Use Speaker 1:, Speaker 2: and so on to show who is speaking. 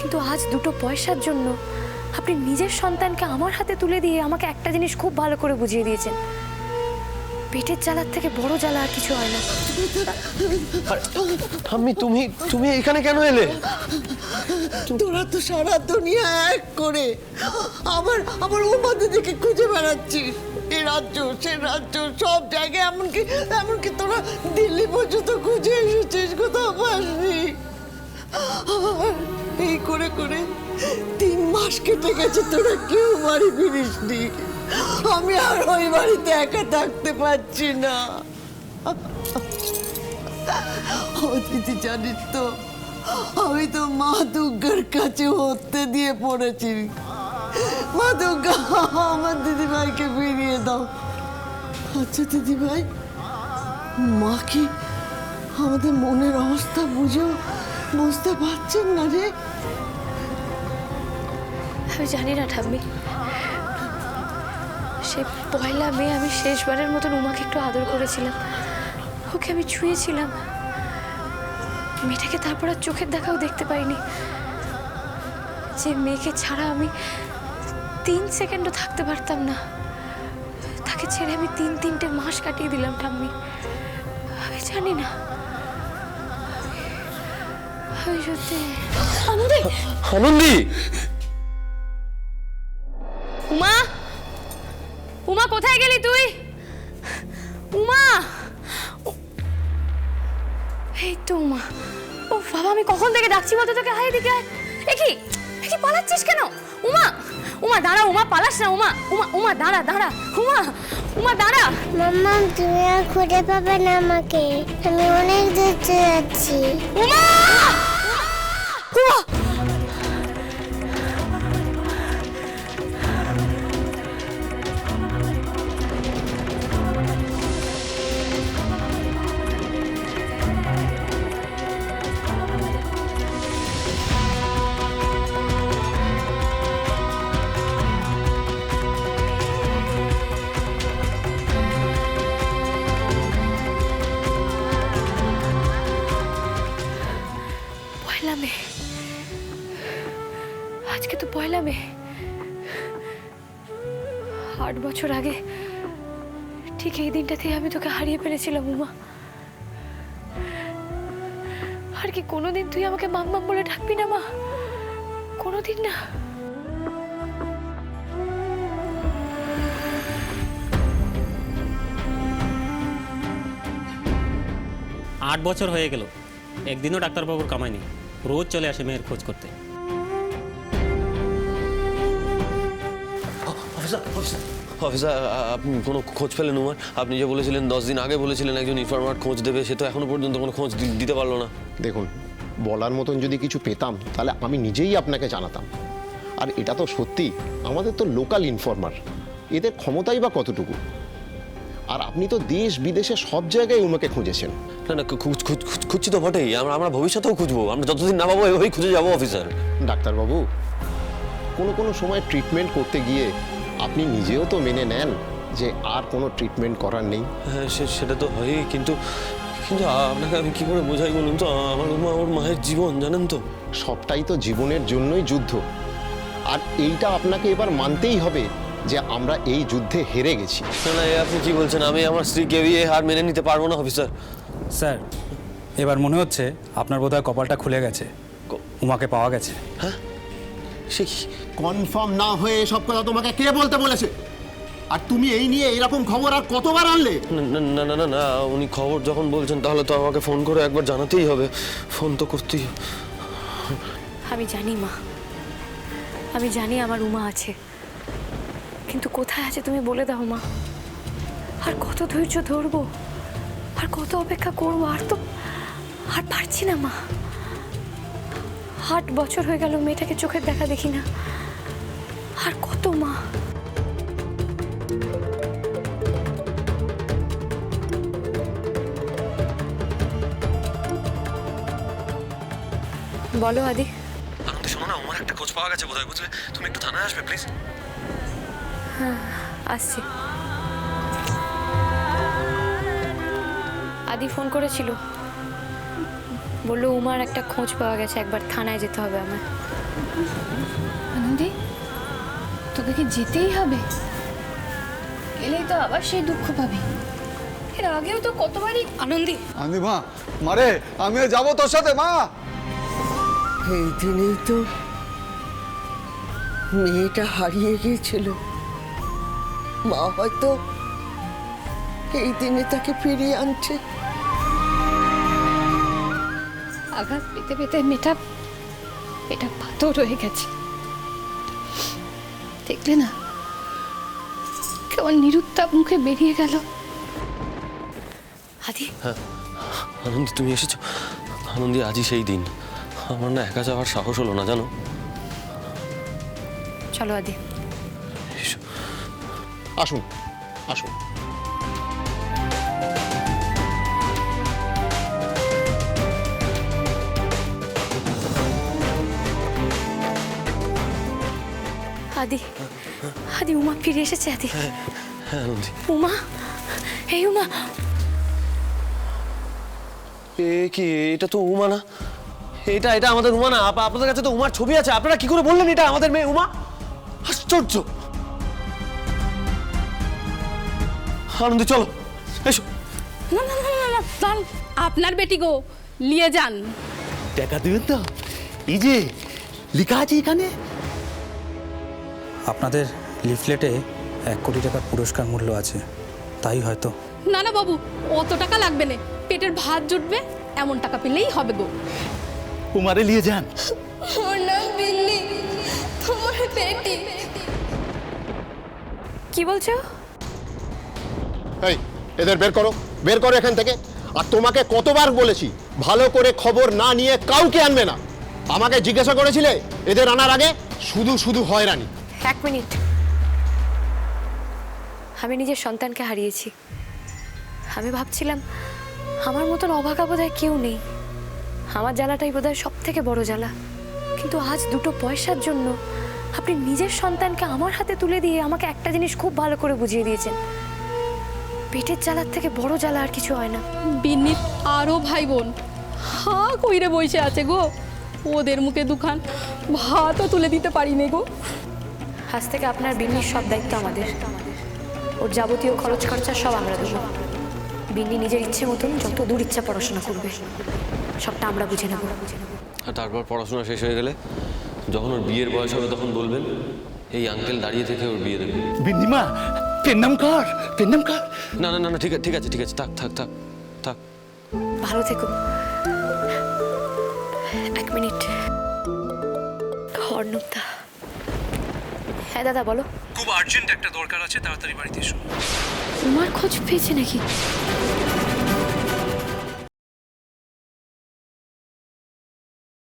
Speaker 1: কিন্তু আজ দুটো পয়সার জন্য আপনি নিজের সন্তানকে আমার হাতে তুলে দিয়ে আমাকে একটা জিনিস খুব ভালো করে বুঝিয়ে দিয়েছেন, পেটের জ্বালার থেকে বড় জ্বালা আর কিছু হয় না।
Speaker 2: আমি তুমি এখানে কেন এলে?
Speaker 3: তোরা তো সারা দুনিয়া এক করে আবার আবার উমা দিদিকে খুঁজে বেড়াচ্ছিস, এ রাজ্য সে রাজ্য সব জায়গায়, এমনকি তোরা দিল্লি পর্যন্ত খুঁজে এসেছিস, কোথাও পাসনি। এই করে করে 3 মাস কেটে গেছে, তোরা কেউ বাড়ি ফিরিসনি। আমি আর ওই বাড়িতে একা থাকতে পারছি না। ও দিদি, জানিস তো আমি তো মা দুর্গার কাছে হতে দিয়ে পড়েছি। মা দুর্গা, আমার দিদিভাইকে ফিরিয়ে দাও। আচ্ছা দিদিভাই, মা কি আমাদের মনের অবস্থা বুঝতে পারছেন না রে?
Speaker 1: আমি জানি না ঠাম্মি, সে পয়লা মে আমি শেষবারের মতন উমাকে একটু আদর করেছিলাম, ওকে আমি ছুঁয়েছিলাম, মেয়েটাকে তারপর আর চোখের দেখাও দেখতে পাইনি। যে মেয়েকে ছাড়া আমি 3 সেকেন্ডও থাকতে পারতাম না, তাকে ছেড়ে আমি 3-3টে মাস কাটিয়ে দিলাম ঠাম্মি। আমি জানি না, আমি সত্যি। আনন্দী,
Speaker 2: আনন্দী,
Speaker 1: উমা, উমা কোথায় গেলি তুই? উমা, এই তো উমা। ও বাবা, আমি কখন থেকে ডাকছি বলতে তোকে? হাই দিকে আয়। একি একি পালাচ্ছিস কেন? উমা, উমা দাঁড়া, উমা পালাস না। উমা উমা উমা দাঁড়া দাঁড়া, উমা উমা দাঁড়া।
Speaker 4: মাম্মা, তুমি আর খুঁজে পাবে না আমাকে, আমি অনেক দূর যাচ্ছি।
Speaker 1: উমা, উমা, পয়লা মে, আজকে তো পয়লা মে। 8 বছর আগে ঠিক এই দিনটাতেই আমি তোকে হারিয়ে ফেলেছিলাম উমা। আর কি কোনোদিন তুই আমাকে মাম্মাম বলে ডাকবি না মা? কোনোদিন না?
Speaker 5: আট বছর হয়ে গেল, একদিনও ডাক্তারবাবুর কামায়নি। রোজ চলে আসে মেয়ের খোঁজ করতে।
Speaker 2: অফিসার, আপনি কোনো খোঁজ পেলেন উমার? আপনি যে বলেছিলেন 10 দিন আগে বলেছিলেন একজন ইনফরমার খোঁজ দেবে, সে তো এখনো পর্যন্ত কোনো খোঁজ দিতে পারলো না।
Speaker 6: দেখুন, বলার মতন যদি কিছু পেতাম তাহলে আমি নিজেই আপনাকে জানাতাম। আর এটা তো সত্যি, আমাদের তো লোকাল ইনফরমার, এদের ক্ষমতাই বা কতটুকু। আর আপনি তো দেশ বিদেশে সব জায়গায় উমাকে খুঁজেছেন।
Speaker 2: না না, খুঁজছি তো বটেই, আমরা ভবিষ্যতেও খুঁজবো। আমরা যতদিন না পাবো ওই খুঁজে যাবো অফিসার।
Speaker 6: ডাক্তারবাবু, কোনো সময় ট্রিটমেন্ট করতে গিয়ে আপনি নিজেও তো মেনে নেন যে আর কোনো ট্রিটমেন্ট করার নেই।
Speaker 2: হ্যাঁ, সেটা তো হয়ই, কিন্তু আপনাকে আমি কি করে বোঝাই বলুন তো? আমার উমা ওর মায়ের জীবন, জানেন তো।
Speaker 6: সবটাই তো জীবনের জন্যই যুদ্ধ, আর এইটা আপনাকে এবার মানতেই হবে যে আমরা এই যুদ্ধে হেরে গেছি।
Speaker 2: না না, আপনি কি বলছেন? আমি আমার স্ত্রীকে বিয়ে হার মেনে নিতে পারবো না অফিসার।
Speaker 7: স্যার, এবার মনে হচ্ছে আপনার বোধহয় কপালটা খুলে গেছে, উমাকে পাওয়া গেছে।
Speaker 2: হ্যাঁ, সে কি?
Speaker 6: কনফার্ম না হয়ে সব কথা তোমাকে কে বলতে বলেছে? আর তুমি এই নিয়ে এরকম খবর আর কতবার আনলে?
Speaker 2: না না না না না, উনি খবর যখন বলছেন তাহলে তো আমাকে ফোন করে একবার জানাতেই হবে। ফোন তো করতেই।
Speaker 1: আমি জানি মা, আমি জানি আমার উমা আছে, কিন্তু কোথায় আছে তুমি বলে দাও মা। আর কত ধৈর্য ধরবো, আর কত অপেক্ষা করবো? আর পারছি না মা। 8 বছর হয়ে গেল মেয়েটাকে চোখের দেখা দেখি না। আর কত মা? বলো আদি।
Speaker 2: শোনো না, আমার একটা খোঁজ পাওয়া গেছে বোধহয়, বুঝলে? তুমি একটু থানায় আসবে প্লিজ।
Speaker 1: হ্যাঁ, আসছি। আদি ফোন করেছিল, বললো উমার একটা খোঁজ পাওয়া গেছে, একবার থানায় যেতে হবে আমার। আনন্দি, তোকে কি যেতেই হবে? গেলেই তো আবার সেই দুঃখ পাবি। এর আগেও তো কতবারই আনন্দি।
Speaker 8: আমি মা মারে আমিও যাবো তোর সাথে মা।
Speaker 3: এই দিনেই তো মেয়েটা হারিয়ে গিয়েছিল। মা হয়তো এই দিনে তাকে ফিরিয়ে আনছে।
Speaker 1: আঘাত পেতে পেতে মেয়েটা পাথর হয়ে গেছে। দেখলে না কেমন নিরুত্তাপ মুখে বেরিয়ে গেল। আদি,
Speaker 2: আনন্দি তুমি এসেছো? আনন্দি, আজই সেই দিন। আমার না একা যাওয়ার সাহস হলো না, জানো।
Speaker 1: চলো আদি।
Speaker 2: এসো।
Speaker 6: আসুন আসুন।
Speaker 1: আদি, আদি, উমা ফিরে এসেছে। আদি,
Speaker 2: হ্যাঁ আনন্দি।
Speaker 1: উমা, এই উমা।
Speaker 2: কি এটা তো উমা না। এটা আমাদের উমা না। আপনাদের কাছে তো উমার ছবি আছে। আপনারা কি করে বললেন এটা আমাদের মেয়ে উমা? আশ্চর্য। আনন্দি চলো, এসো।
Speaker 9: না না না না না, দাঁড়ান। আপনার বেটি গো, নিয়ে যান।
Speaker 8: টাকা দিবেন তো? এই যে লেখা আছে এখানে।
Speaker 7: আপনাদের লিফলেটে 1 কোটি টাকার পুরস্কার মূল্য আছে, তাই হয়তো।
Speaker 9: না না বাবু, অত টাকা লাগবে না। পেটের ভাত জুটবে এমন টাকা পেলেই হবে গো।
Speaker 8: উমারে নিয়ে যান।
Speaker 9: ওর নাম বিল্লি, তোমার বেটি।
Speaker 1: কি বলছো?
Speaker 6: এই এদের বের করো, বের করো এখান থেকে। আর তোমাকে কতবার বলেছি ভালো করে খবর না নিয়ে কাউকে আনবে না। আমাকে জিজ্ঞাসা করেছিলে এদের আনার আগে? শুধু শুধু হয়রানি।
Speaker 1: 1 মিনিট। আমি নিজের সন্তানকে হারিয়েছি। আমি ভাবছিলাম আমার মতন অভাগা বোধহয় কেউ নেই। আমার জ্বালাটাই বোধহয় সব থেকে বড় জ্বালা। কিন্তু আজ 2 পয়সার জন্য আপনি নিজের সন্তানকে আমার হাতে তুলে দিয়ে আমাকে একটা জিনিস খুব ভালো করে বুঝিয়ে দিয়েছেন। পেটের জ্বালার থেকে বড় জ্বালা আর কিছু হয় না।
Speaker 9: বিন্নির আরো ভাই বোন হা কইরে বসে আছে গো। ওদের মুখে দুখান ভাতও তুলে দিতে পারিনি গো।
Speaker 1: আজ থেকে আপনার বিন্নির সব দায়িত্ব আমাদের। ওর যাবতীয় খরচ খরচা সব আমরা দেবো। বিন্নি নিজের ইচ্ছে মতন যত দূর ইচ্ছা পড়াশোনা করবে, সবটা আমরা বুঝে নেব।
Speaker 2: আর তারপর পড়াশোনা শেষ হয়ে গেলে যখন ওর বিয়ের বয়স হবে তখন বলবেন এই আঙ্কেল দাঁড়িয়ে থেকে ওর বিয়ে দেবে।
Speaker 8: বিন্দিমা পেন নাম কর, পেন নাম কর।
Speaker 2: না না না না, ঠিক আছে থাক থাক থাক থাক।
Speaker 1: ভালো থেকো। 1 মিনিট। অর্ণবদা। হ্যাঁ দাদা বলো।
Speaker 7: খুব আর্জেন্ট একটা দরকার আছে, তাড়াতাড়ি বাড়িতে এসো।
Speaker 1: উমার খোঁজ পেয়েছে নাকি?